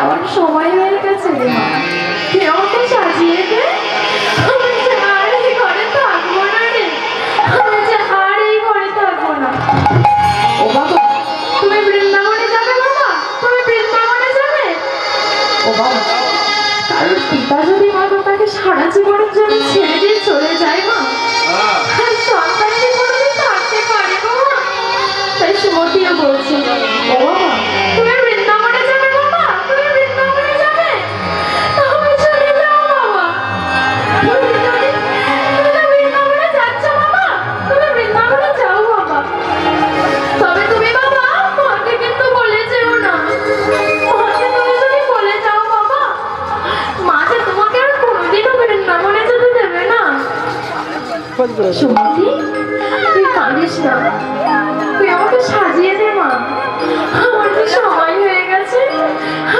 যাওয়ার সময় হয়ে গেছে রে মা, তুই আমাকে সাজিয়ে দে। আমি যে আর এই ঘরে থাকবো না রে, আমি যে আর এই ঘরে থাকবো না। ও বাবা, তুমি বৃন্দাবনে যাবে বাবা? তুমি বৃন্দাবনে যাবে? ও বাবা, কারণ পিতা যদি মা তাকে সারা জীবনের জন্য ছেড়ে দিয়ে চলে যায় মা, সন্তান কি কোনোদিন থাকতে পারে বাবা? তাই সুমতিও বলছে, ও বাবা তুমি বৃন্দাবনে যাবে বাবা? তুমি বৃন্দাবনে যাবে? তাহলে চলে যাও বাবা। তুমি বৃন্দাবনে যাচ্ছ বাবা? তুমি বৃন্দাবনে যাও বাবা। তবে তুমি বাবা মাকে কিন্তু বলে যেও না। মাকে তুমি যদি বলে যাও বাবা, মা যে তোমাকে আর কোনোদিনও বৃন্দাবনে যেতে দেবে না। সুমতি, তুই কাঁদিস না, তুই আমাকে সাজিয়ে দে মা, আমার যে সময় হয়ে গেছে।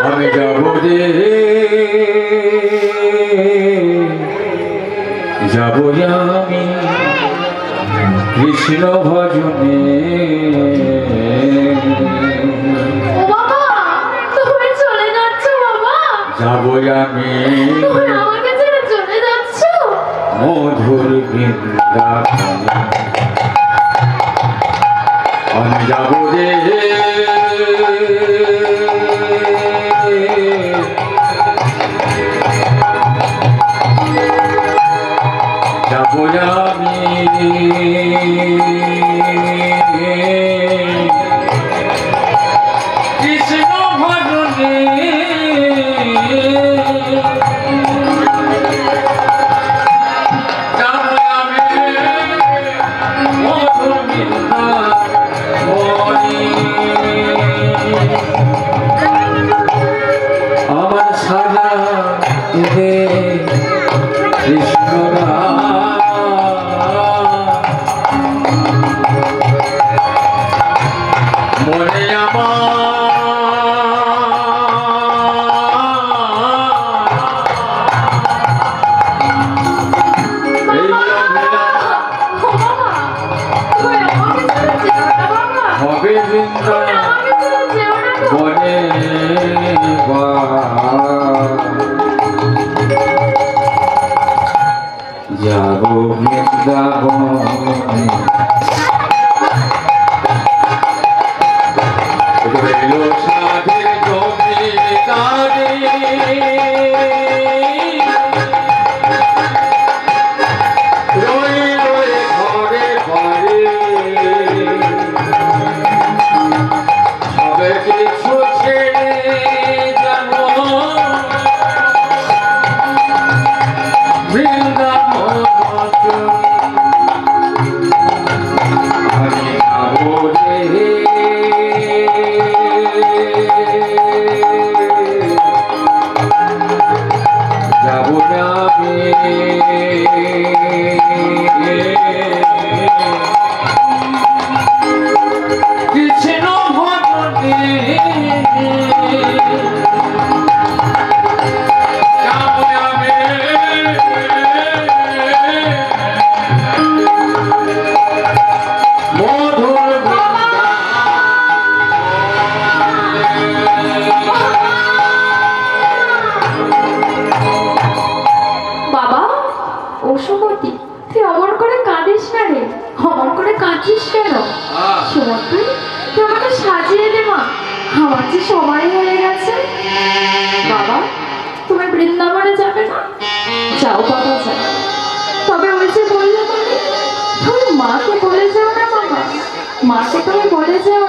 আমি যাব রে, যাব আমি কৃষ্ণ ভজনে। ও বাবা, তুমি চলে যাচ্ছ বাবা? যাব আমি তুমি আমাকে ছেড়ে চলে যাচ্ছ? মধুর বৃন্দাবনে। আমি যাব রে, যাব আমি কৃষ্ণ ভজনে। যাব আমি মধুর বৃন্দাবনে। আমার সাজা দে কৃষ্ণ মনে হবে বনে যাব বৃন্দাবনে। রইল সাধের জমিদারি, রইল ঘরে ঘরে সবে কিছু ছেড়ে যাব বৃন্দাবন। আমি যাব রে, যাব আমি কৃষ্ণ ভজনে। যাব আমি মধুর বাবা, ও সুমতি, তুই অমন করে কাঁদিস না রে, অমন করে কাঁদিস কেন? সুমতি, তুই আমাকে সাজিয়ে দে মা, আমার যে সময় হয়ে গেছে। বাবা, তুমি বৃন্দাবনে যাবে না? যাও বাবা, যাও। তবে ওই যে বললে বলে, তুমি মাকে বলে যাও না বাবা, মাকে তুমি বলে যাও